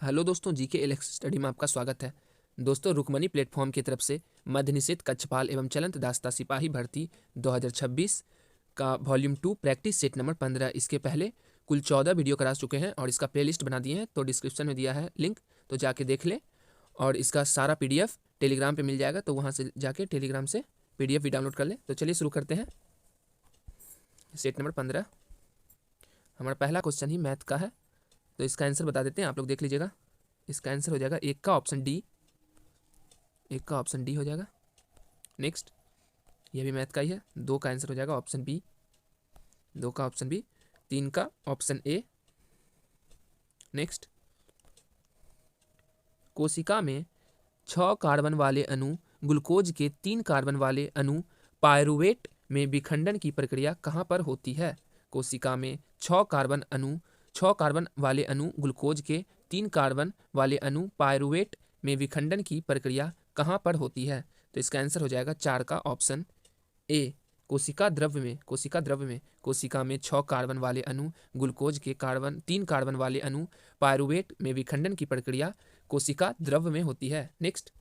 Hello दोस्तों, GK Alex study में आपका स्वागत है। दोस्तों, रुकमनी प्लेटफॉर्म की तरफ से मध्य निषेध कक्षपाल एवं चलंत दास्ता सिपाही भर्ती 2026 का वॉल्यूम 2 प्रैक्टिस सेट नंबर 15 इसके पहले कुल 14 वीडियो करा चुके हैं और इसका प्लेलिस्ट बना दिए हैं। तो डिस्क्रिप्शन में दिया है लिंक, तो जाके देख लें। और इसका सारा PDF टेलीग्राम पे मिल जाएगा, तो वहाँ से जाके टेलीग्राम से PDF भी डाउनलोड कर लें। तो चलिए शुरू करते हैं। सेट नंबर 15 हमारा पहला क्वेश्चन ही मैथ का है, तो इसका आंसर बता देते हैं, आप लोग देख लीजिएगा। इसका आंसर हो जाएगा एक का ऑप्शन डी, एक का ऑप्शन डी हो जाएगा। नेक्स्ट, ये भी मैथ का ही है। 2 का आंसर हो जाएगा ऑप्शन बी, 2 का ऑप्शन बी। 3 का ऑप्शन ए। नेक्स्ट, कोशिका में 6 कार्बन वाले अणु ग्लूकोज के 3 कार्बन वाले अणु पायरुवेट में विखंडन की प्रक्रिया कहाँ पर होती है? कोशिका में 6 कार्बन वाले अणु ग्लूकोज के 3 कार्बन वाले अणु पायरुवेट में विखंडन की प्रक्रिया कहाँ पर होती है? तो इसका आंसर हो जाएगा 4 का ऑप्शन ए, कोशिका द्रव्य में। कोशिका में 6 कार्बन वाले अणु ग्लूकोज के 3 कार्बन वाले अणु पायरुवेट में विखंडन की प्रक्रिया कोशिका द्रव्य में होती है। नेक्स्ट,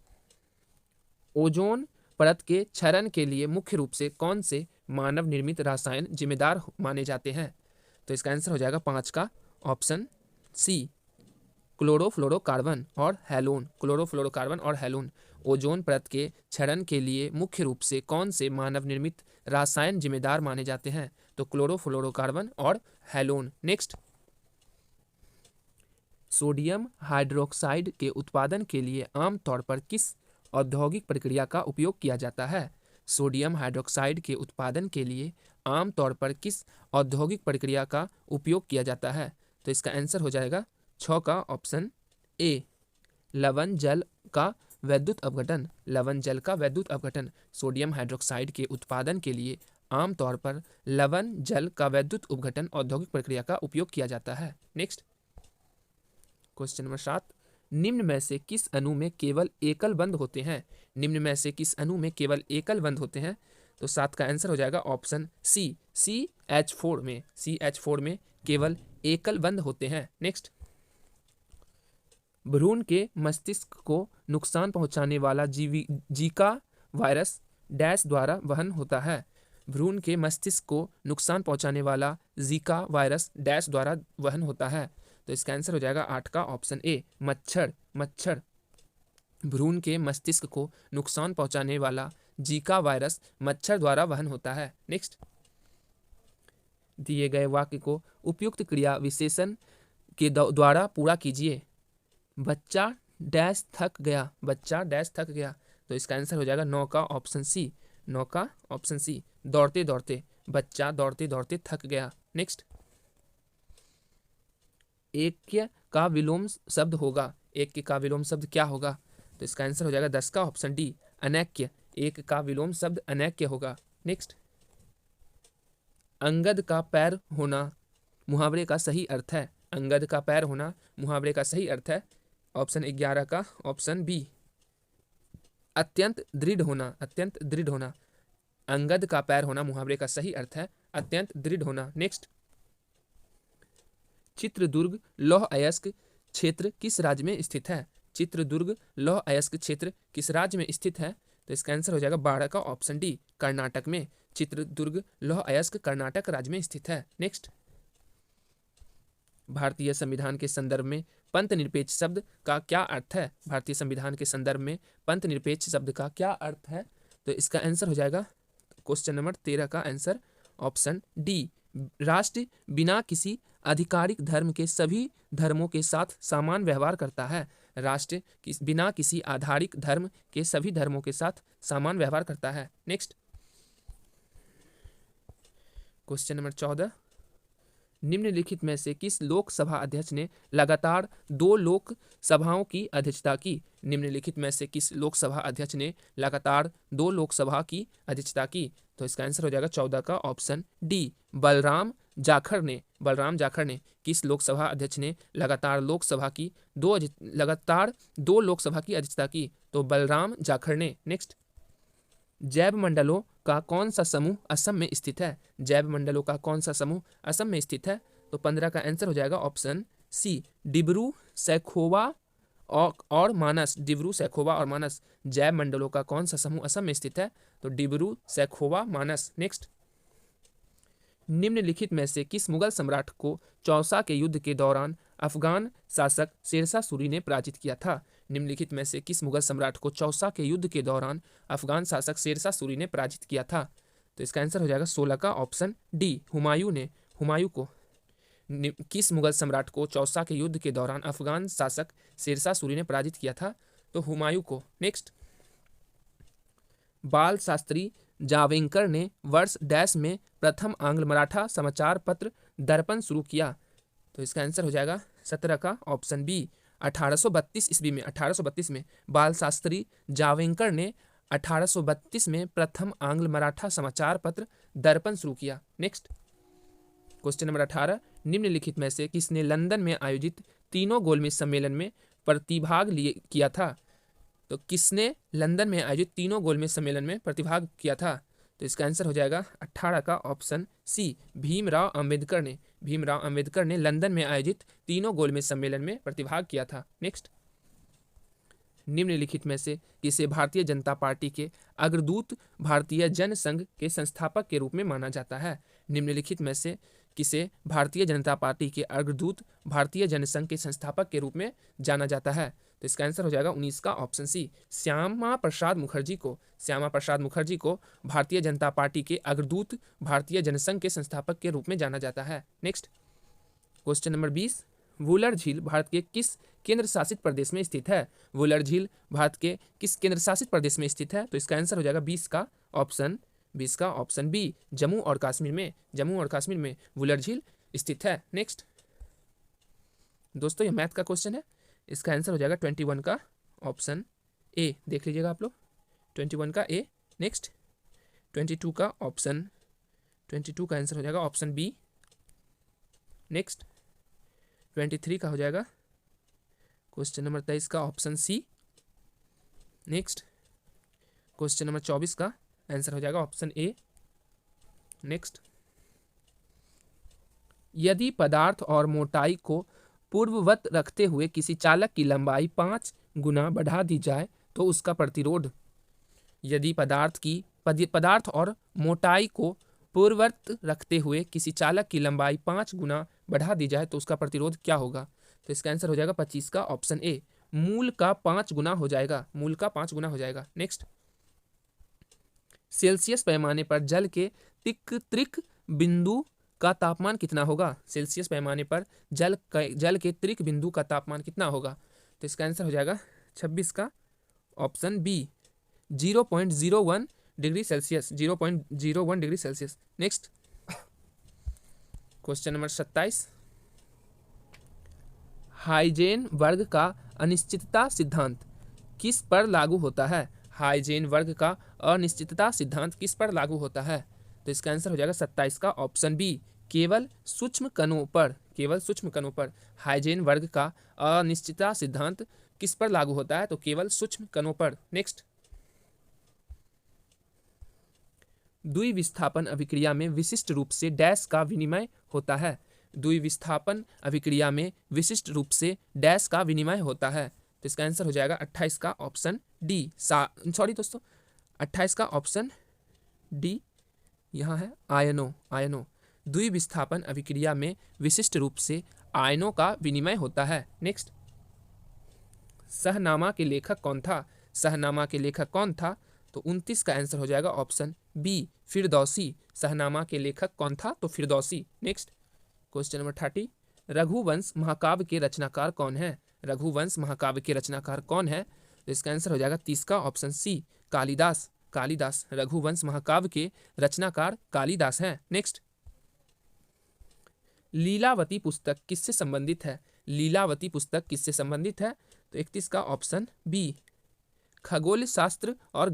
ओजोन परत के क्षरण के लिए मुख्य रूप से कौन से मानव निर्मित रसायन जिम्मेदार माने जाते हैं? तो इसका आंसर हो जाएगा 5 का ऑप्शन सी, क्लोरोफ्लोरोकार्बन और हैलोन। ओजोन परत के क्षरण के लिए मुख्य रूप से कौन से मानव निर्मित रसायन जिम्मेदार माने जाते हैं? तो क्लोरोफ्लोरोकार्बन और हैलोन। नेक्स्ट, सोडियम हाइड्रोक्साइड के उत्पादन के लिए आमतौर पर किस औद्योगिक प्रक्रिया का उपयोग किया जाता है? सोडियम हाइड्रोक्साइड के उत्पादन के लिए आमतौर पर किस औद्योगिक प्रक्रिया का उपयोग किया जाता है? तो इसका आंसर हो जाएगा 6 का ऑप्शन ए, लवण जल का वैद्युत अपघटन। सोडियम हाइड्रोक्साइड के उत्पादन के लिए आमतौर पर लवण जल का वैद्युत अपघटन औद्योगिक प्रक्रिया का उपयोग किया जाता है। नेक्स्ट, क्वेश्चन नंबर 7, निम्न में से किस अणु में केवल एकल बंध होते हैं? तो 7 का आंसर हो जाएगा ऑप्शन सी, CH4 में केवल एकल बंध होते हैं। नेक्स्ट, भ्रूण के मस्तिष्क को नुकसान पहुंचाने वाला जीका वायरस डैश द्वारा वहन होता है? भ्रूण के मस्तिष्क को नुकसान पहुंचाने वाला जीका वायरस डैश द्वारा वहन होता है? तो इसका आंसर हो जाएगा 8 का ऑप्शन ए, मच्छर। भ्रूण के मस्तिष्क को नुकसान पहुंचाने वाला जीका वायरस मच्छर द्वारा वहन होता है। नेक्स्ट, दिए गए वाक्य को उपयुक्त क्रिया विशेषण के द्वारा पूरा कीजिए। बच्चा डैश थक गया। तो इसका आंसर हो जाएगा 9 का ऑप्शन सी, दौड़ते बच्चा दौड़ते थक गया। नेक्स्ट, ऐक्य का विलोम शब्द होगा। ऐक्य का विलोम शब्द क्या होगा? तो इसका आंसर हो जाएगा 10 का ऑप्शन डी, अनैक्य। एक का विलोम शब्द अनैक्य होगा। नेक्स्ट, अंगद का पैर होना मुहावरे का सही अर्थ है। ऑप्शन 11 का ऑप्शन बी, अत्यंत दृढ़ होना। अंगद का पैर होना मुहावरे का सही अर्थ है अत्यंत दृढ़ होना। नेक्स्ट, चित्रदुर्ग लौह अयस्क क्षेत्र किस राज्य में स्थित है? तो इसका आंसर हो जाएगा 12 का ऑप्शन डी, कर्नाटक में। चित्रदुर्ग लौह अयस्क कर्नाटक राज्य में स्थित है। नेक्स्ट, भारतीय संविधान के संदर्भ में पंथ निरपेक्ष शब्द का क्या अर्थ है? तो इसका आंसर हो जाएगा क्वेश्चन नंबर 13 का आंसर ऑप्शन डी, राष्ट्र बिना किसी आधिकारिक धर्म के सभी धर्मों के साथ समान व्यवहार करता है। बिना किसी आधारिक धर्म के सभी धर्मों के साथ समान व्यवहार करता है। नेक्स्ट, क्वेश्चन नंबर 14, निम्नलिखित में से किस लोकसभा अध्यक्ष ने लगातार 2 लोकसभाओं की अध्यक्षता की? तो इसका आंसर हो जाएगा 14 का ऑप्शन डी, बलराम जाखड़ ने। किस लोकसभा अध्यक्ष ने लगातार 2 लोकसभा की अध्यक्षता की? तो बलराम जाखड़ ने। नेक्स्ट, जैव मंडलों का कौन सा समूह असम में स्थित है? तो 15 का आंसर हो जाएगा ऑप्शन सी डिब्रू सैखोवा और मानस, डिब्रू सैखोवा और मानस जैव मंडलों का कौन सा समूह असम में स्थित है? तो डिब्रू सैखोवा मानस। नेक्स्ट, निम्नलिखित में से किस मुगल सम्राट को चौसा के युद्ध के दौरान अफगान शासक शेरशाह सूरी ने पराजित किया था? निम्नलिखित में से किस मुगल सम्राट को चौसा के युद्ध के दौरान अफगान शासक शेरशाह सूरी ने पराजित किया था? तो इसका आंसर हो जाएगा 16 का ऑप्शन डी, हुमायूं को किस मुगल सम्राट को चौसा के युद्ध के दौरान अफगान शासक शेरशाह सूरी ने पराजित किया था? तो हुमायूं को। नेक्स्ट, बाल शास्त्री जावलकर ने वर्ष डैश में प्रथम आंग्ल मराठा समाचार पत्र दर्पण शुरू किया? तो इसका आंसर हो जाएगा 17 का ऑप्शन बी, 1832 ईस्वी में। 1832 में बाल शास्त्री जावलकर ने 1832 में प्रथम आंग्ल मराठा समाचार पत्र दर्पण शुरू किया। नेक्स्ट, क्वेश्चन नंबर 18, निम्नलिखित में से किसने लंदन में आयोजित तीनों गोलमेज सम्मेलन में प्रतिभाग किया था? तो किसने लंदन में आयोजित तीनों गोलमेज सम्मेलन में प्रतिभाग किया था? तो इसका आंसर हो जाएगा 18 का ऑप्शन सी, भीमराव अंबेडकर ने लंदन में आयोजित तीनों गोलमेज सम्मेलन में प्रतिभाग किया था। नेक्स्ट, निम्नलिखित में से किसे भारतीय जनता पार्टी के अग्रदूत भारतीय जनसंघ के संस्थापक के रूप में माना जाता है? निम्नलिखित में से किसे भारतीय जनता पार्टी के अग्रदूत भारतीय जनसंघ के संस्थापक के रूप में जाना जाता है? तो इसका आंसर हो जाएगा 19 का ऑप्शन सी, श्यामा प्रसाद मुखर्जी को भारतीय जनता पार्टी के अग्रदूत भारतीय जनसंघ के संस्थापक के रूप में जाना जाता है। नेक्स्ट, क्वेश्चन नंबर 20, वुलर झील भारत के किस केंद्र शासित प्रदेश में स्थित है? वुलर झील भारत के किस केंद्र शासित प्रदेश में स्थित है? तो इसका आंसर हो जाएगा 20 का ऑप्शन बी, जम्मू और कश्मीर में वुलर झील स्थित है। नेक्स्ट, दोस्तों ये मैथ का क्वेश्चन है, इसका आंसर हो जाएगा 21 का ऑप्शन ए। देख लीजिएगा आप लोग, 21 का ए। नेक्स्ट, 22 का आंसर हो जाएगा ऑप्शन बी। नेक्स्ट, 23 का हो जाएगा क्वेश्चन नंबर 23 का option C. Next, question number 24 का आंसर हो जाएगा ऑप्शन ए। नेक्स्ट, यदि पदार्थ और मोटाई को पूर्ववत रखते हुए किसी चालक की लंबाई 5 गुना बढ़ा दी जाए तो उसका प्रतिरोध? यदि पदार्थ और मोटाई को पूर्ववत रखते हुए किसी चालक की लंबाई 5 गुना बढ़ा दी जाए तो उसका प्रतिरोध क्या होगा? तो इसका आंसर हो जाएगा 25 का ऑप्शन ए, मूल का 5 गुना हो जाएगा। नेक्स्ट, सेल्सियस पैमाने पर जल के त्रिक बिंदु का तापमान कितना होगा? सेल्सियस पैमाने पर जल के त्रिक बिंदु का तापमान कितना होगा? तो इसका आंसर हो जाएगा 26 का option B, 0.01 degree Celsius. Next, question number 27, Heisenberg का अनिश्चितता सिद्धांत किस पर लागू होता है? हाइजेन वर्ग का अनिश्चितता सिद्धांत किस पर लागू होता है? तो इसका आंसर हो जाएगा 27 का ऑप्शन बी, केवल सूक्ष्म कणों पर। हाइजेन वर्ग का अनिश्चितता सिद्धांत किस पर लागू होता है? तो केवल सूक्ष्म कणों पर। नेक्स्ट, द्विविस्थापन अभिक्रिया में विशिष्ट रूप से डैश का विनिमय होता है? द्विविस्थापन अभिक्रिया में विशिष्ट रूप से डैश का विनिमय होता है? तो इसका आंसर हो जाएगा 28 का ऑप्शन डी। 28 का ऑप्शन डी यहाँ है, आयनों। द्विविस्थापन अभिक्रिया में विशिष्ट रूप से आयनों का विनिमय होता है। नेक्स्ट, सहनामा के लेखक कौन था? तो 29 का आंसर हो जाएगा ऑप्शन बी, फिरदौसी। सहनामा के लेखक कौन था? तो Firdausi. Next, question number 30, Raghuvansh महाकाव्य के रचनाकार कौन है? तो इसका आंसर हो जाएगा 30 का ऑप्शन सी, कालिदास। रघुवंश महाकाव्य के रचनाकार कालिदास हैं। नेक्स्ट, लीलावती पुस्तक किससे संबंधित है? तो 31 का ऑप्शन बी, खगोल शास्त्र और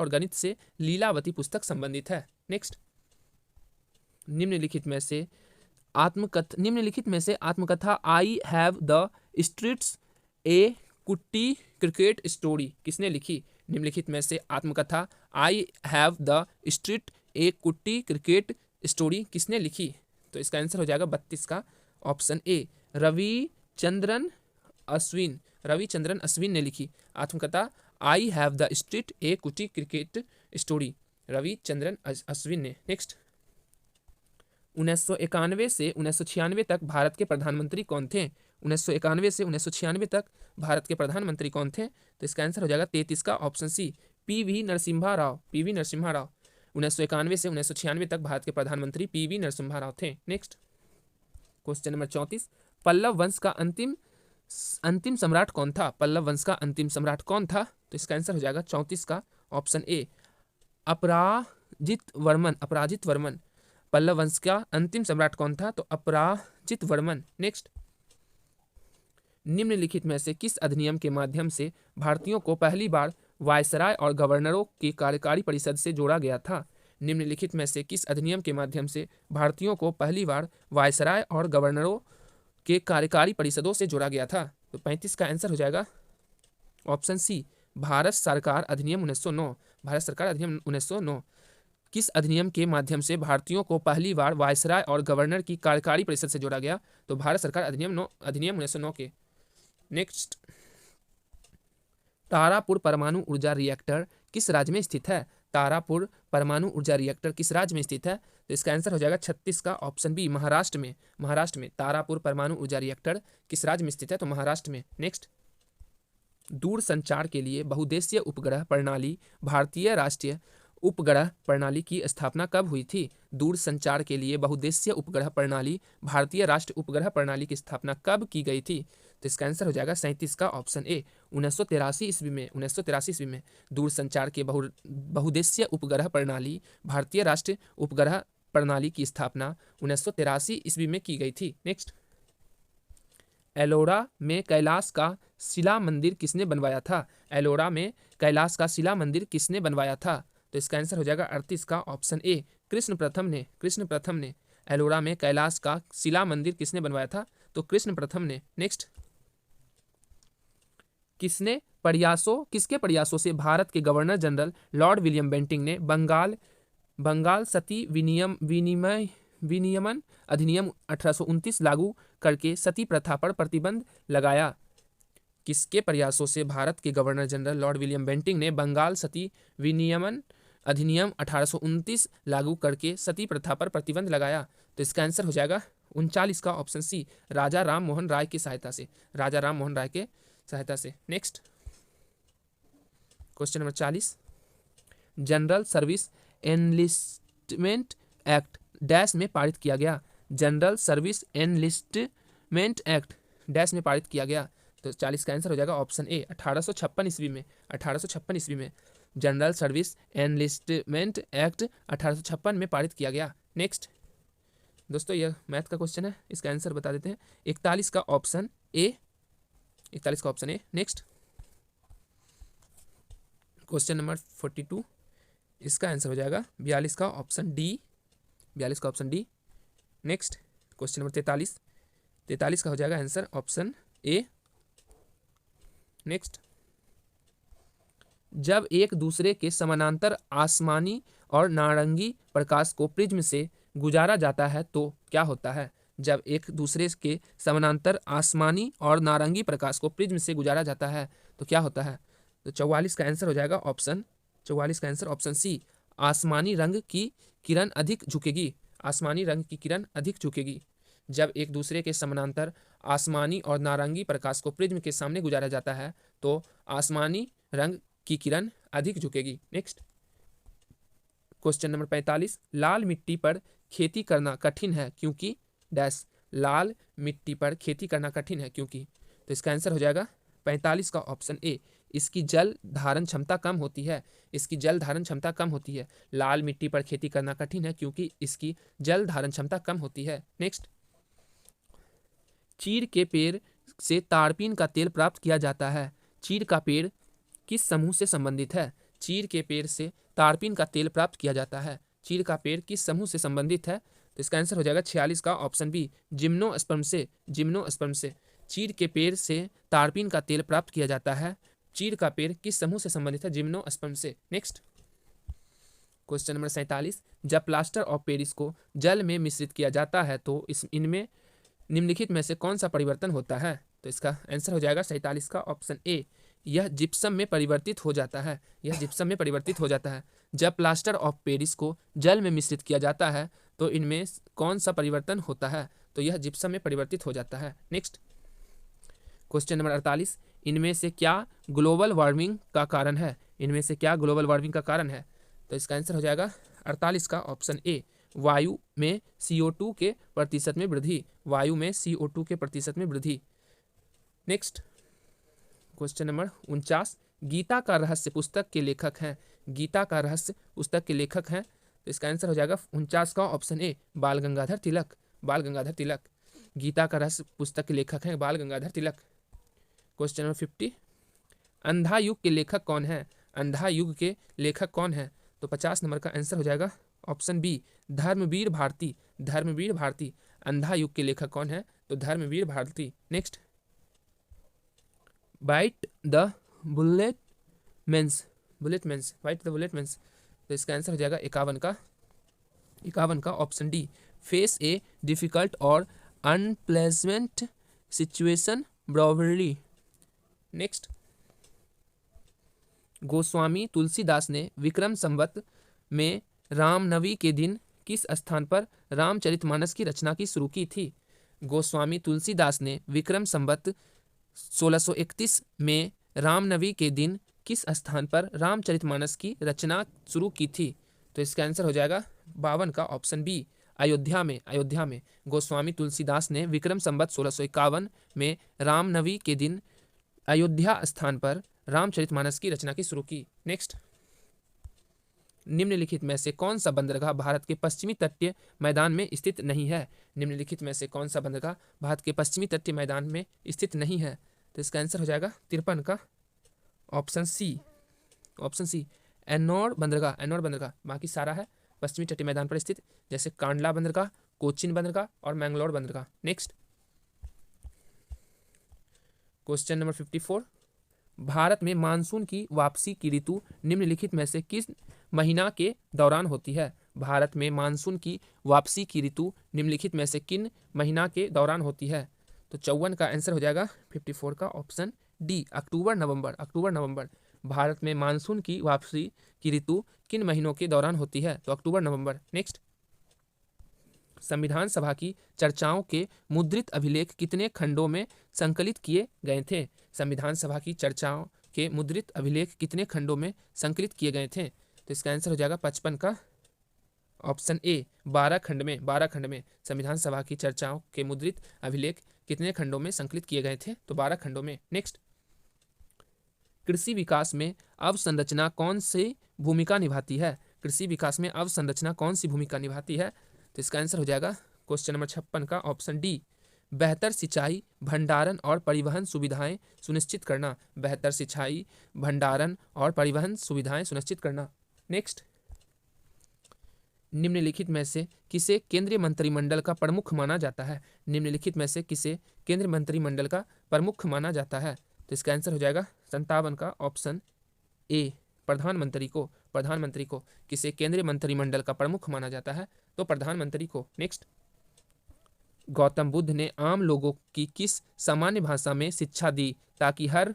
गणित से लीलावती पुस्तक संबंधित है। नेक्स्ट, निम्नलिखित में से आत्मकथा आई हैव द स्ट्रीट्स ए कुट्टी क्रिकेट स्टोरी किसने लिखी? निम्नलिखित में से आत्मकथा आई हैव द स्ट्रीट ए कुट्टी क्रिकेट स्टोरी किसने लिखी? तो इसका आंसर हो जाएगा 32 का ऑप्शन ए रविचंद्रन अश्विन, रविचंद्रन अश्विन ने लिखी आत्मकथा आई हैव द स्ट्रीट ए कुटी क्रिकेट स्टोरी, रविचंद्रन अश्विन ने। नेक्स्ट, 1991 से 1996 तक भारत के प्रधानमंत्री कौन थे? 1991 से 1996 तक भारत के प्रधानमंत्री कौन थे? तो इसका आंसर हो जाएगा 33 का option C, PV Narasimha Rao, PV Narasimha Rao. 1991 से 1996 तक भारत के प्रधानमंत्री पीवी नरसिम्हा राव थे। नेक्स्ट, क्वेश्चन नंबर 34, पल्लव वंश का अंतिम सम्राट कौन था? पल्लव वंश का अंतिम सम्राट कौन था? तो इसका आंसर हो जाएगा 34 का ऑप्शन ए, अपराजित वर्मन, अपराजित वर्मन। पल्लव वंश का अंतिम सम्राट कौन था? तो अपराजित वर्मन। नेक्स्ट, निम्नलिखित में से किस अधिनियम के माध्यम से भारतीयों को पहली बार वायसराय और गवर्नरों की कार्यकारी परिषद से जोड़ा गया था? निम्नलिखित में से किस अधिनियम के माध्यम से भारतीयों को पहली बार वायसराय और गवर्नरों के कार्यकारी परिषदों से जोड़ा गया था? तो 35 का आंसर हो जाएगा ऑप्शन सी, भारत सरकार अधिनियम 1909। भारत सरकार अधिनियम 1909 किस अधिनियम के माध्यम से भारतीयों को पहली बार वायसराय और गवर्नर की कार्यकारी परिषद से जोड़ा गया? तो भारत सरकार अधिनियम 1909 के। नेक्स्ट, तारापुर परमाणु ऊर्जा रिएक्टर किस राज्य में स्थित है? तारापुर परमाणु ऊर्जा रिएक्टर किस राज्य में स्थित है? तो इसका आंसर हो जाएगा 36 का ऑप्शन बी, महाराष्ट्र में। महाराष्ट्र में तारापुर परमाणु ऊर्जा रिएक्टर किस राज्य में स्थित है? तो महाराष्ट्र में। नेक्स्ट, दूर संचार के लिए बहुउद्देशीय उपग्रह प्रणाली भारतीय राष्ट्रीय उपग्रह प्रणाली की स्थापना कब हुई थी? दूर संचार के लिए बहुउद्देशीय उपग्रह प्रणाली भारतीय राष्ट्रीय उपग्रह प्रणाली की स्थापना कब की गई थी? तो इसका आंसर हो जाएगा 37 का ऑप्शन ए, 1983 ईस्वी में। 1983 ईस्वी में दूर संचार के बहुउद्देशीय उपग्रह प्रणाली भारतीय राष्ट्रीय उपग्रह प्रणाली की स्थापना 1983 ईस्वी में की गई थी। नेक्स्ट, एलोरा में कैलाश का शिला मंदिर किसने बनवाया था? एलोरा में कैलाश का शिला मंदिर किसने बनवाया था? तो इसका आंसर हो जाएगा 38 का ऑप्शन ए, कृष्ण प्रथम ने। कृष्ण प्रथम ने एलोरा में कैलाश का शिला मंदिर किसने बनवाया था? तो कृष्ण प्रथम ने। नेक्स्ट, किसके प्रयासों से भारत के governor general Lord William Bentinck ने बंगाल सती विनियमन अधिनियम 1829 लागू करके सती प्रथा पर प्रतिबंध लगाया? किसके प्रयासों से भारत के governor general Lord William Bentinck ने बंगाल सती विनियमन अधिनियम 1829 लागू करके सती प्रथा पर प्रतिबंध लगाया? तो इसका आंसर हो जाएगा 39 का ऑप्शन सी, राजा राम मोहन राय की सहायता से। राजा राम मोहन राय के सहायता से। Next, question number 40, general service enlistment act dash में पारित किया गया? General service enlistment act dash में पारित किया गया? तो 40 का आंसर हो जाएगा ऑप्शन ए, 1856 ईस्वी में। 1856 ईस्वी में जनरल सर्विस एनलिस्टमेंट एक्ट 1856 में पारित किया गया। नेक्स्ट, दोस्तों यह मैथ का क्वेश्चन है, इसका आंसर बता देते हैं। 41 का ऑप्शन ए, 41 का ऑप्शन ए। नेक्स्ट, क्वेश्चन नंबर 42, इसका आंसर हो जाएगा 42 का ऑप्शन डी, 42 का option D. Next, question number 43, 43 का हो जाएगा आंसर ऑप्शन ए। नेक्स्ट, जब एक दूसरे के समानांतर आसमानी और नारंगी प्रकाश को प्रिज्म से गुजारा जाता है तो क्या होता है? जब एक दूसरे के समानांतर आसमानी और नारंगी प्रकाश को प्रिज्म से गुजारा जाता है तो क्या होता है? तो 44 का आंसर हो जाएगा ऑप्शन, 44 का आंसर ऑप्शन सी, आसमानी रंग की किरण अधिक झुकेगी। आसमानी रंग की किरण अधिक झुकेगी। जब एक दूसरे के समानांतर आसमानी और नारंगी प्रकाश को प्रिज्म के सामने गुजारा जाता है तो आसमानी रंग की किरण अधिक झुकेगी। नेक्स्ट, क्वेश्चन नंबर 45, लाल मिट्टी पर खेती करना कठिन है क्योंकि डैश? लाल मिट्टी पर खेती करना कठिन है क्योंकि? तो इसका आंसर हो जाएगा 45 का ऑप्शन ए, इसकी जल धारण क्षमता कम होती है। इसकी जल धारण क्षमता कम होती है। लाल मिट्टी पर खेती करना कठिन है क्योंकि इसकी जल धारण क्षमता कम होती है। नेक्स्ट, चीड़ के पेड़ से तारपीन का तेल प्राप्त किया जाता है। चीड़ का पेड़ किस समूह से संबंधित है? चीड़ के पेड़ से तारपीन का तेल प्राप्त किया जाता है। चीड़ का पेड़ किस समूह से संबंधित है? तो इसका आंसर हो जाएगा 46 का ऑप्शन बी, जिम्नोस्पर्म से। जिम्नोस्पर्म से चीड़ के पेड़ से तारपीन का तेल प्राप्त किया जाता है। चीड़ का पेड़ किस समूह से संबंधित है? जिम्नोस्पर्म से। नेक्स्ट, क्वेश्चन नंबर 47, जब प्लास्टर ऑफ पेरिस को जल में मिश्रित किया जाता है तो इनमें निम्नलिखित में से कौन सा परिवर्तन होता है? तो इसका आंसर हो जाएगा 47 का ऑप्शन ए, यह जिप्सम में परिवर्तित हो जाता है। यह जिप्सम में परिवर्तित हो जाता है। जब प्लास्टर ऑफ पेरिस को जल में मिश्रित किया जाता है तो इनमें कौन सा परिवर्तन होता है? तो यह जिप्सम में परिवर्तित हो जाता है। नेक्स्ट क्वेश्चन नंबर 48, इनमें से क्या ग्लोबल वार्मिंग का कारण है? इनमें से क्या ग्लोबल वार्मिंग का कारण है? तो इसका आंसर हो जाएगा 48 का ऑप्शन ए, वायु में CO2 के प्रतिशत में वृद्धि। वायु में CO2 के प्रतिशत में वृद्धि। नेक्स्ट क्वेश्चन नंबर 49, गीता का रहस्य पुस्तक के लेखक हैं। गीता का रहस्य पुस्तक के लेखक हैं। तो इसका आंसर हो जाएगा 49 का ऑप्शन ए, बाल गंगाधर तिलक। बाल गंगाधर तिलक गीता का रहस्य पुस्तक के लेखक हैं बाल गंगाधर तिलक। क्वेश्चन नंबर 50, अंधा युग के लेखक कौन है? अंधा युग के लेखक कौन है? तो 50 नंबर का आंसर हो जाएगा ऑप्शन बी, धर्मवीर भारती। धर्मवीर भारती अंधा युग के लेखक कौन है? तो Dharmveer Bharti. Next, bite the bullet means. Bite the bullet means. तो इसका आंसर हो जाएगा 51 का option D, face a difficult और unpleasant situation bravely. Next, Goswami Tulsidas ने विक्रम संवत में रामनवमी के दिन किस स्थान पर रामचरितमानस की रचना की शुरू की थी? गोस्वामी तुलसीदास ने विक्रम संवत 1631 में रामनवमी के दिन किस स्थान पर रामचरितमानस की रचना शुरू की थी? तो इसका आंसर हो जाएगा 52 का ऑप्शन बी, अयोध्या में। अयोध्या में गोस्वामी तुलसीदास ने विक्रम संवत 1651 में रामनवमी के दिन अयोध्या स्थान पर रामचरितमानस की रचना की शुरू की। नेक्स्ट, निम्नलिखित में से कौन सा बंदरगाह भारत के पश्चिमी तटीय मैदान में स्थित नहीं है? निम्नलिखित में से कौन सा बंदरगाह भारत के पश्चिमी तटीय मैदान में स्थित नहीं है? तो इसका आंसर हो जाएगा 53 का ऑप्शन सी, एन्नोर बंदरगाह। एन्नोर बंदरगाह बाकी सारा है पश्चिमी तटीय मैदान पर स्थित, जैसे कांडला बंदरगाह, कोचिन बंदरगाह और मैंगलोर बंदरगाह। नेक्स्ट क्वेश्चन नंबर 54, भारत में मानसून की वापसी की ऋतु निम्नलिखित में से किस महीना के दौरान होती है? भारत में मानसून की वापसी की ऋतु निम्नलिखित में से किन महीना के दौरान होती है? तो 54 का आंसर हो जाएगा 54 का ऑप्शन डी, अक्टूबर नवंबर। अक्टूबर नवंबर भारत में मानसून की वापसी की ऋतु किन महीनों के दौरान होती है? तो अक्टूबर नवंबर। नेक्स्ट, संविधान सभा की चर्चाओं के मुद्रित अभिलेख कितने खंडों में संकलित किए गए थे? संविधान सभा की चर्चाओं के मुद्रित अभिलेख कितने खंडों में संकलित किए गए थे? तो इसका आंसर हो जाएगा 55 का ऑप्शन ए, 12 खंड में। 12 खंड में संविधान सभा की चर्चाओं के मुद्रित अभिलेख कितने खंडों में संकलित किए गए थे? तो 12 खंडों में। नेक्स्ट, कृषि विकास में अवसंरचना कौन सी भूमिका निभाती है? कृषि विकास में अवसंरचना कौन सी भूमिका निभाती है? तो इसका आंसर हो जाएगा क्वेश्चन नंबर 56 का ऑप्शन डी, बेहतर सिंचाई, भंडारण और परिवहन सुविधाएं सुनिश्चित करना। बेहतर सिंचाई, भंडारण और परिवहन सुविधाएं सुनिश्चित करना। नेक्स्ट, निम्नलिखित में से किसे केंद्रीय मंत्रिमंडल का प्रमुख माना जाता है? निम्नलिखित में से किसे केंद्रीय मंत्रिमंडल का प्रमुख माना जाता है? तो इसका आंसर हो जाएगा 57 का ऑप्शन ए, प्रधानमंत्री को। प्रधानमंत्री को किसे केंद्रीय मंत्रिमंडल का प्रमुख माना जाता है? तो प्रधानमंत्री को। नेक्स्ट, गौतम बुद्ध ने आम लोगों की किस सामान्य भाषा में शिक्षा दी ताकि हर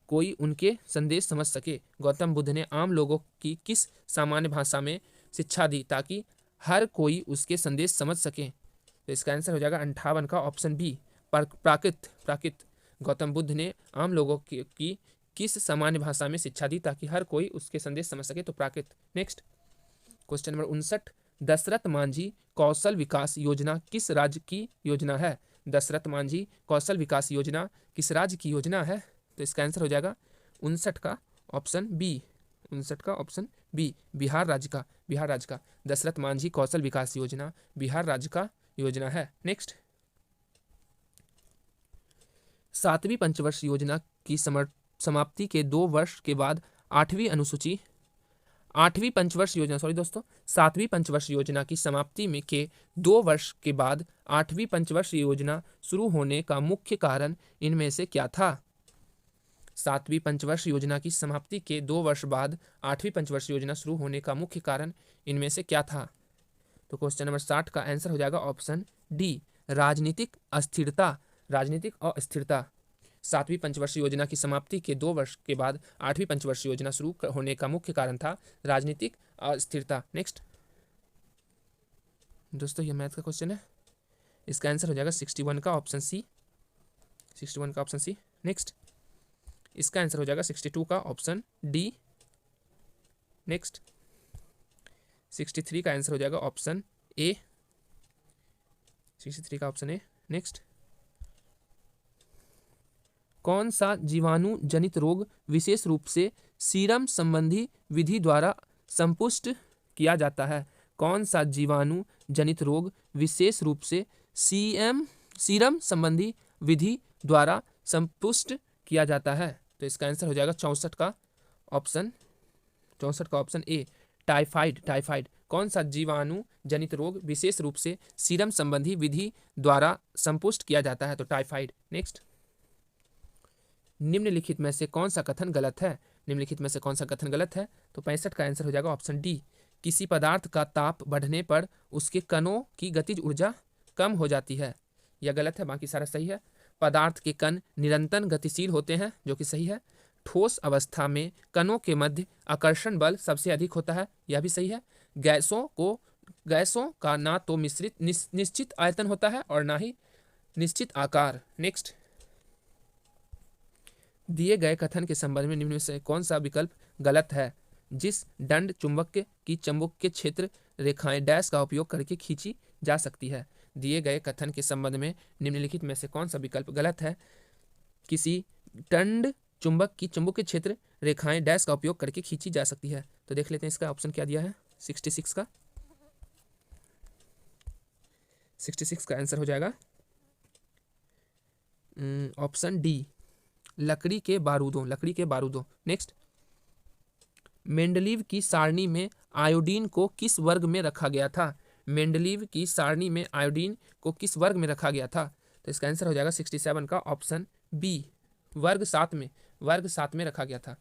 कोई उनके संदेश समझ सके? गौतम बुद्ध ने आम लोगों की किस सामान्य भाषा में शिक्षा दी ताकि हर कोई उसके संदेश समझ सके? तो इसका आंसर हो जाएगा 58 का ऑप्शन बी, प्राकृत। प्राकृत गौतम बुद्ध ने आम लोगों की किस सामान्य भाषा में शिक्षा दी ताकि हर कोई उसके संदेश समझ सके? तो Prakrit. Next question number 59, Dashrath Manjhi Kaushal Vikas Yojana किस राज्य की योजना है? दशरथ मांझी कौशल विकास योजना किस राज्य की योजना है? तो इसका आंसर हो जाएगा 59 का ऑप्शन बी, 59 का ऑप्शन बी, बिहार राज्य का। बिहार राज्य का दशरथ मांझी कौशल विकास योजना बिहार राज्य का योजना है। नेक्स्ट, 7वीं पंचवर्ष योजना की समाप्ति के 2 वर्ष के बाद 8वीं अनुसूची 8वीं पंचवर्ष योजना 7वीं पंचवर्ष योजना की समाप्ति में के 2 वर्ष के बाद 8वीं पंचवर्ष योजना शुरू होने का मुख्य कारण इनमें से क्या था? 7वीं पंचवर्ष योजना की समाप्ति के 2 वर्ष बाद 8वीं पंचवर्ष योजना शुरू होने का मुख्य कारण इनमें से क्या था? तो क्वेश्चन नंबर 60 का आंसर हो जाएगा ऑप्शन डी, राजनीतिक अस्थिरता, राजनीतिक अस्थिरता। 7वीं पंचवर्षीय योजना की समाप्ति के 2 वर्ष के बाद 8वीं पंचवर्षीय योजना शुरू होने का मुख्य कारण था राजनीतिक अस्थिरता। नेक्स्ट दोस्तों, ये मैथ का क्वेश्चन है, इसका आंसर हो जाएगा 61 का ऑप्शन सी, 61 का ऑप्शन सी। नेक्स्ट इसका आंसर हो जाएगा 62 का ऑप्शन डी। नेक्स्ट 63 का आंसर हो जाएगा ऑप्शन ए, 63 का ऑप्शन ए। नेक्स्ट कौन सा जीवाणु जनित रोग विशेष रूप से सीरम संबंधी विधि द्वारा संपुष्ट किया जाता है? कौन सा जीवाणु जनित रोग विशेष रूप से सीरम संबंधी विधि द्वारा संपुष्ट किया जाता है? तो इसका आंसर हो जाएगा 64 का ऑप्शन, 64 का ऑप्शन ए, टाइफाइड। टाइफाइड कौन सा जीवाणु जनित रोग विशेष रूप से सीरम संबंधी विधि द्वारा संपुष्ट किया जाता है? तो टाइफाइड। नेक्स्ट निम्नलिखित में से कौन सा कथन गलत है? निम्नलिखित में से कौन सा कथन गलत है? तो 65 का आंसर हो जाएगा ऑप्शन डी, किसी पदार्थ का ताप बढ़ने पर उसके कणों की गतिज ऊर्जा कम हो जाती है। यह गलत है, बाकी सारा सही है। पदार्थ के कण निरंतर गतिशील होते हैं, जो कि सही है। ठोस अवस्था में कणों के मध्य आकर्षण बल सबसे अधिक होता है, यह भी सही है। गैसों का ना तो मिश्रित निश्चित आयतन होता है और ना ही निश्चित आकार। नेक्स्ट दिए गए कथन के संबंध में निम्न में से कौन सा विकल्प गलत है? जिस दंड चुंबक की चुंबकीय क्षेत्र रेखाएं डैश का उपयोग करके खींची जा सकती है। दिए गए कथन के संबंध में निम्नलिखित में से कौन सा विकल्प गलत है? किसी दंड चुंबक की चुंबकीय क्षेत्र रेखाएं डैश का उपयोग करके खींची जा सकती है। तो देख लेते हैं इसका ऑप्शन क्या दिया है। 66 का, 66 का आंसर हो जाएगा ऑप्शन डी, लकड़ी के बारूदों, लकड़ी के बारूदों। नेक्स्ट मेंडलीव की सारणी में आयोडीन को किस वर्ग में रखा गया था? मेंडलीव की सारणी में आयोडीन को किस वर्ग में रखा गया था? तो इसका आंसर हो जाएगा 67 का ऑप्शन बी, वर्ग 7 में, वर्ग 7 में रखा गया था।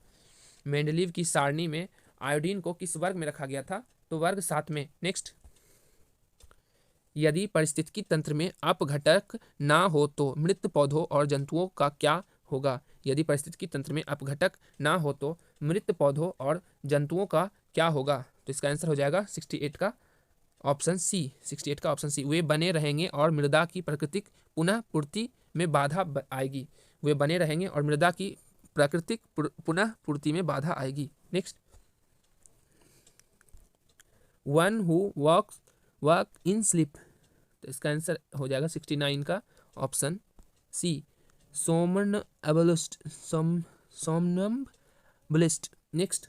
मेंडलीव की सारणी में आयोडीन को किस वर्ग में रखा गया था? तो वर्ग 7 में। नेक्स्ट यदि पारिस्थितिकी तंत्र में अपघटक ना हो तो मृत पौधों और जंतुओं का क्या होगा? यदि पारिस्थितिकी तंत्र में अपघटक ना हो तो मृत पौधों और जंतुओं का क्या होगा? तो इसका आंसर हो जाएगा 68 का ऑप्शन सी, 68 का ऑप्शन सी, वे बने रहेंगे और मृदा की प्राकृतिक पुनः पूर्ति में बाधा आएगी। वे बने रहेंगे और मृदा की प्राकृतिक पुनः पूर्ति में बाधा आएगी। Next one who work in sleep, तो इसका आंसर हो जाएगा 69 का option C, somnambulist. Next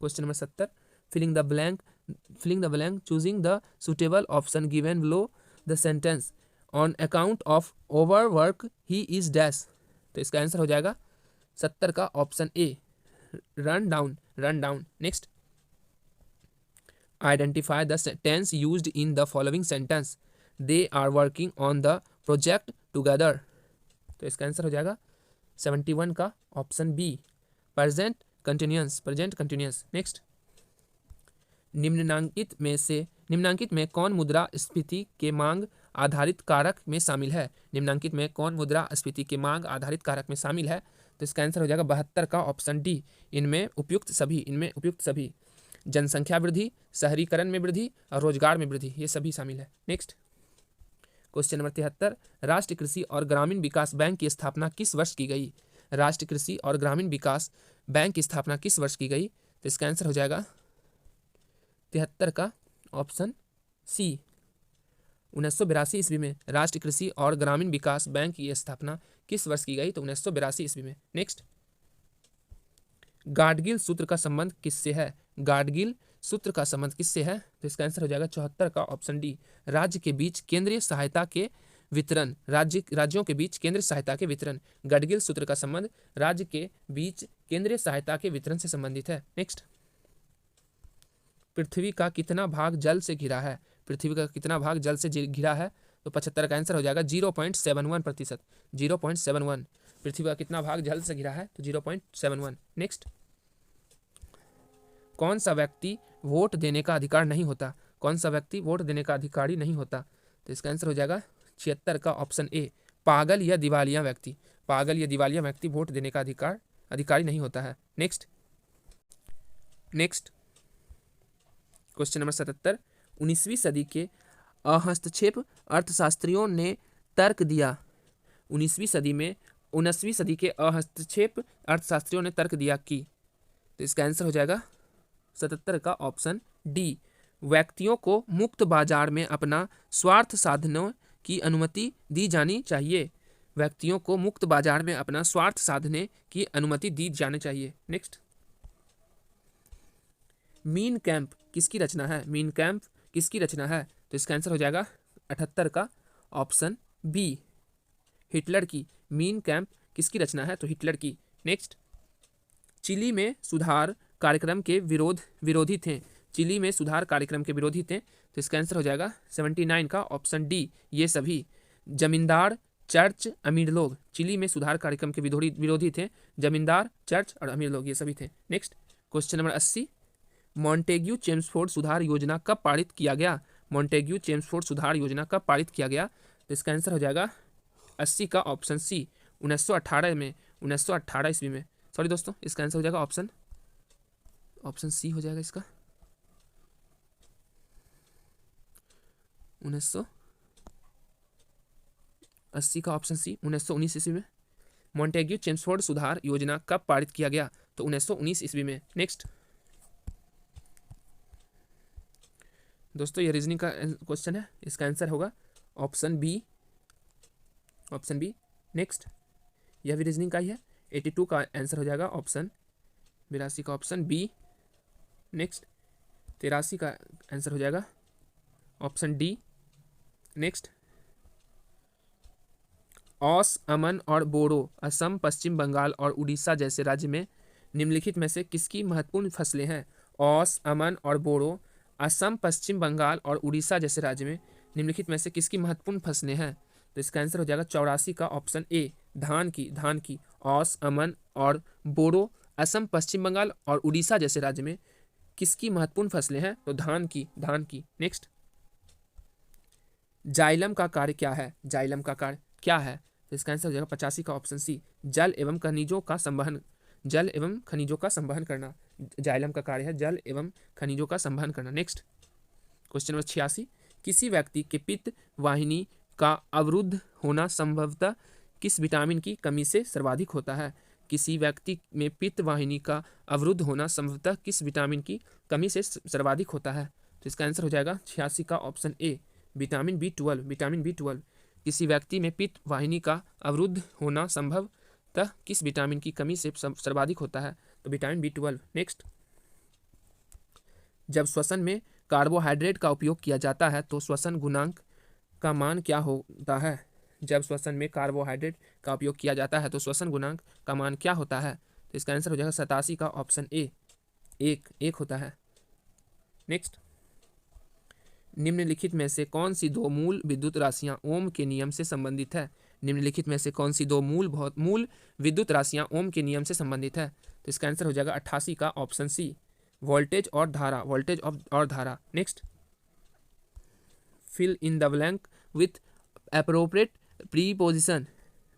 question number 70, filling the blank, choosing the suitable option given below the sentence on account of overwork he is dash. तो इसका answer हो जाएगा 70 का option A, run down, run down. Next identify the tense used in the following sentence, they are working on the project together. तो इसका answer हो जाएगा 71 का option B, present continuous, present continuous. Next निम्नांकित में कौन मुद्रास्फीति के मांग आधारित कारक में शामिल है? निम्नांकित में कौन मुद्रास्फीति के मांग आधारित कारक में शामिल है? तो इसका आंसर हो जाएगा 72 का ऑप्शन डी, इनमें उपयुक्त सभी, इनमें उपयुक्त सभी। जनसंख्या वृद्धि, शहरीकरण में वृद्धि और रोजगार में वृद्धि, ये सभी शामिल है। नेक्स्ट क्वेश्चन नंबर 73, राष्ट्रीय कृषि और ग्रामीण विकास बैंक की स्थापना किस वर्ष की गई? राष्ट्रीय कृषि और ग्रामीण विकास बैंक की स्थापना किस वर्ष की गई? तो इसका आंसर हो जाएगा 73 का ऑप्शन सी, 1982 ईस्वी में राष्ट्रीय कृषि और ग्रामीण विकास बैंक की स्थापना किस वर्ष की गई? तो 1982 ईस्वी में। नेक्स्ट गाडगिल सूत्र का संबंध किससे है? गाडगिल सूत्र का संबंध किससे है? तो इसका आंसर हो जाएगा 74 का ऑप्शन डी, राज्य के बीच केंद्रीय सहायता के वितरण, राज्यों के बीच केंद्रीय सहायता के वितरण। गाडगिल सूत्र का संबंध राज्य के बीच केंद्रीय सहायता के वितरण से संबंधित है। नेक्स्ट पृथ्वी का कितना भाग जल से घिरा है? पृथ्वी का कितना भाग जल से घिरा है? तो 75 का आंसर हो जाएगा 0.71%, 0.71। पृथ्वी का कितना भाग जल से घिरा है? तो 0.71। नेक्स्ट कौन सा व्यक्ति वोट देने का अधिकार नहीं होता? कौन सा व्यक्ति वोट देने का अधिकारी नहीं होता? तो इसका आंसर हो जाएगा 76 का ऑप्शन ए, पागल या दिवालिया व्यक्ति। पागल या दिवालिया व्यक्ति वोट देने का अधिकारी नहीं होता है। नेक्स्ट क्वेश्चन नंबर 77, 19वीं सदी के हस्तक्षेप अर्थशास्त्रियों ने तर्क दिया। 19वीं सदी के हस्तक्षेप अर्थशास्त्रियों ने तर्क दिया कि, तो इसका आंसर हो जाएगा 77 का ऑप्शन डी, व्यक्तियों को मुक्त बाजार में अपना स्वार्थ साधने की अनुमति दी जानी चाहिए। व्यक्तियों को मुक्त बाजार में अपना स्वार्थ साधने की अनुमति दी जानी चाहिए। नेक्स्ट, मीन कैंप किसकी रचना है? मीन कैंप किसकी रचना है? तो इसका आंसर हो जाएगा 78 का ऑप्शन बी, हिटलर की। मीन कैंप किसकी रचना है? तो हिटलर की। नेक्स्ट, चिली में सुधार कार्यक्रम के विरोधी थे। चिली में सुधार कार्यक्रम के विरोधी थे, तो इसका आंसर हो जाएगा 79 का ऑप्शन डी, ये सभी। जमींदार, चर्च, अमीर लोग चिली में सुधार कार्यक्रम के विरोधी थे। जमींदार, चर्च और अमीर लोग ये सभी थे। Next, question number 80, Montagu Chelmsford सुधार योजना कब पारित किया गया? मॉन्टेग्यू चेम्सफोर्ड सुधार योजना कब पारित किया गया? तो इसका आंसर हो जाएगा 80 का ऑप्शन सी, 1918 ईस्वी में। सॉरी दोस्तों, इसका आंसर हो जाएगा ऑप्शन सी हो जाएगा इसका, 1980 का ऑप्शन सी, 1919 ईस्वी में। मॉन्टेग्यू चेम्सफोर्ड सुधार योजना कब पारित किया गया? तो 1919 ईस्वी में। नेक्स्ट दोस्तों, ये रीजनिंग का क्वेश्चन है, इसका आंसर होगा ऑप्शन बी। नेक्स्ट, यह भी रीजनिंग का ही है, 82 का आंसर हो जाएगा ऑप्शन 82 का ऑप्शन बी। नेक्स्ट, 83 का आंसर हो जाएगा ऑप्शन डी। नेक्स्ट, औस, अमन और बोडो असम, पश्चिम बंगाल और उड़ीसा जैसे राज्य में निम्नलिखित में से किसकी महत्वपूर्ण फसलें हैं? औस, अमन और बोडो असम, पश्चिम बंगाल और उड़ीसा जैसे राज्य में निम्नलिखित में से किसकी महत्वपूर्ण फसलें हैं? तो इसका आंसर हो जाएगा 84 का ऑप्शन ए, धान की। औस, अमन और बोडो असम, पश्चिम बंगाल और उड़ीसा जैसे राज्य में किसकी महत्वपूर्ण फसलें हैं? तो धान की। नेक्स्ट, जाइलम का कार्य क्या है? तो इसका आंसर हो जाएगा 85 का ऑप्शन सी, जल एवं खनिजों का संवहन करना। जाइलम का कार्य है जल एवं खनिजों का संवहन करना। नेक्स्ट, क्वेश्चन नंबर 86, किसी व्यक्ति के पित्त वाहिनी का अवरुद्ध होना संभवतः किस विटामिन की कमी से सर्वाधिक होता है? किसी व्यक्ति में पित्त वाहिनी का अवरुद्ध होना संभवतः किस विटामिन की कमी से सर्वाधिक होता है? तो इसका आंसर हो जाएगा 86 का ऑप्शन ए, विटामिन बी12। किसी व्यक्ति में पित्त वाहिनी का अवरुद्ध होना संभवतः किस विटामिन की कमी से सर्वाधिक होता है? तो विटामिन बी12। नेक्स्ट, जब श्वसन में कार्बोहाइड्रेट का उपयोग किया जाता है तो श्वसन गुणांक का मान क्या होता है? जब श्वसन में कार्बोहाइड्रेट का उपयोग किया जाता है तो श्वसन गुणांक का मान क्या होता है? तो इसका आंसर हो जाएगा 87 का ऑप्शन ए, एक होता है। नेक्स्ट, निम्नलिखित में से कौन सी दो मूल विद्युत राशियां ओम के नियम से संबंधित है? निम्नलिखित में से कौन सी दो मूल विद्युत राशियां ओम के नियम से संबंधित है? तो इसका आंसर हो जाएगा 88 का ऑप्शन सी, वोल्टेज और धारा। Next, fill in the blank with appropriate preposition.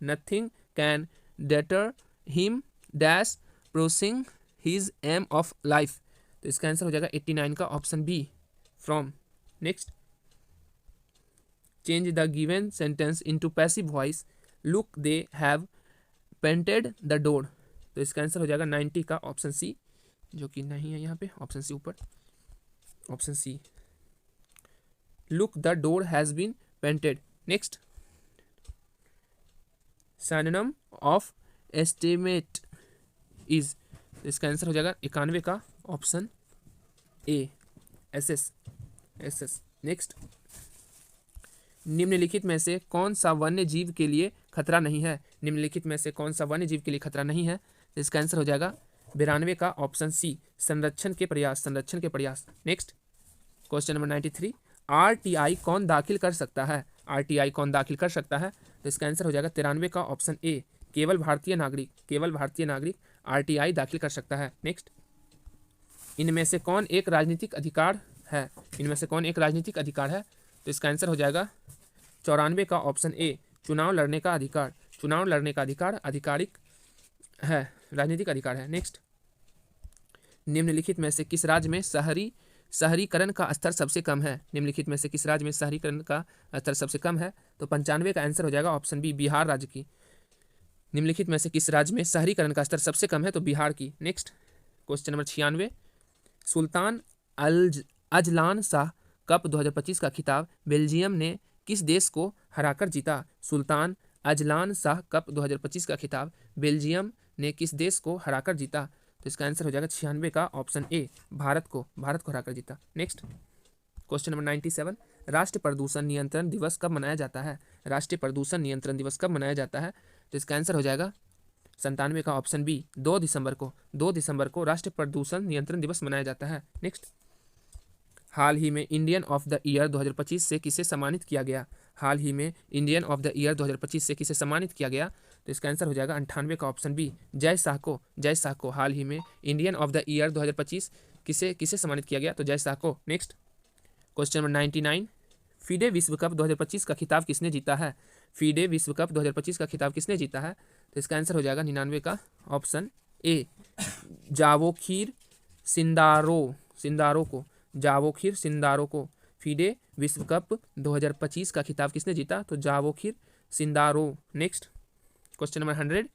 Nothing can deter him dash pursuing his aim of life. तो इसका आंसर हो जाएगा 89 का option B, from. Next, change the given sentence into passive voice. Look, they have painted the door. तो इसका answer हो जाएगा 90 का ऑप्शन सी, जो कि नहीं है यहाँ पे, ऑप्शन सी ऊपर, option C, look, the door has been painted. Next, synonym of estimate is. इसका आंसर हो जाएगा 91 का ऑप्शन ए, एस। नेक्स्ट, निम्नलिखित में से कौन सा वन्य जीव के लिए खतरा नहीं है? निम्नलिखित में से कौन सा वन्य जीव के लिए खतरा नहीं है? इसका आंसर हो जाएगा 92 का ऑप्शन सी, संरक्षण के प्रयास। नेक्स्ट, क्वेश्चन नंबर 93, आरटीआई कौन दाखिल कर सकता है? तो इसका आंसर हो जाएगा 93 का ऑप्शन ए, केवल भारतीय नागरिक आरटीआई दाखिल कर सकता है। नेक्स्ट, इनमें से कौन एक राजनीतिक अधिकार है? तो इसका आंसर हो जाएगा 94 का ऑप्शन ए चुनाव लड़ने का अधिकार। चुनाव लड़ने का अधिकार आधिकारिक है, राजनीतिक अधिकार है। नेक्स्ट, निम्नलिखित में से किस राज्य में शहरीकरण का स्तर सबसे कम है। निम्नलिखित में से किस राज्य में शहरीकरण का स्तर सबसे कम है, तो 95 का आंसर हो जाएगा ऑप्शन बी बिहार राज्य की। निम्नलिखित में से किस राज्य में शहरीकरण का स्तर सबसे कम है, तो बिहार की। Next, question number 96, Sultan Azlan Shah cup 2025 का खिताब बेल्जियम ने किस देश को हराकर जीता। सुल्तान अजलान शाह कप 2025 का खिताब बेल्जियम ने किस देश को हराकर जीता, तो इसका आंसर हो जाएगा 96 का ऑप्शन ए भारत को हराकर जीता। नेक्स्ट, क्वेश्चन नंबर 97, राष्ट्रीय प्रदूषण नियंत्रण दिवस कब मनाया जाता है। राष्ट्रीय प्रदूषण नियंत्रण दिवस कब मनाया जाता है, तो इसका आंसर हो जाएगा 97 का ऑप्शन बी 2 दिसंबर को राष्ट्रीय प्रदूषण नियंत्रण दिवस मनाया जाता है। नेक्स्ट, हाल ही में इंडियन ऑफ द ईयर 2025 से किसे सम्मानित किया गया। हाल ही में इंडियन ऑफ द ईयर 2025 से किसे सम्मानित किया गया, तो इसका आंसर हो जाएगा 98 का ऑप्शन बी जय शाह को हाल ही में इंडियन ऑफ द ईयर 2025 किसे सम्मानित किया गया, तो जय शाह को। नेक्स्ट, क्वेश्चन नंबर 99, फीडे विश्व कप 2025 का खिताब किसने जीता है। फीडे विश्व कप 2025 का खिताब किसने जीता है, तो इसका आंसर हो जाएगा 99 का ऑप्शन ए जावोखिर सिंदारो को। फीडे विश्व कप 2025 का खिताब किसने जीता, तो Javokhir Sindarov. Next, question number 100,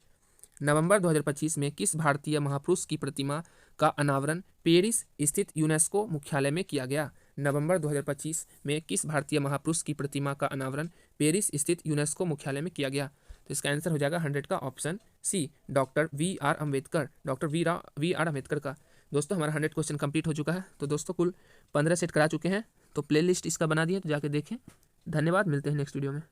नवंबर 2025 में किस भारतीय महापुरुष की प्रतिमा का अनावरण पेरिस स्थित यूनेस्को मुख्यालय में किया गया। नवंबर 2025 में किस भारतीय महापुरुष की प्रतिमा का अनावरण पेरिस स्थित यूनेस्को मुख्यालय में किया गया, तो इसका आंसर हो जाएगा 100 का option C doctor V R Ambedkar का। दोस्तों, हमारा 100 क्वेश्चन कंप्लीट हो चुका है। तो दोस्तों, कुल 15 सेट करा चुके हैं, तो प्लेलिस्ट इसका बना दिए, तो जाके देखें। धन्यवाद, मिलते हैं नेक्स्ट वीडियो में।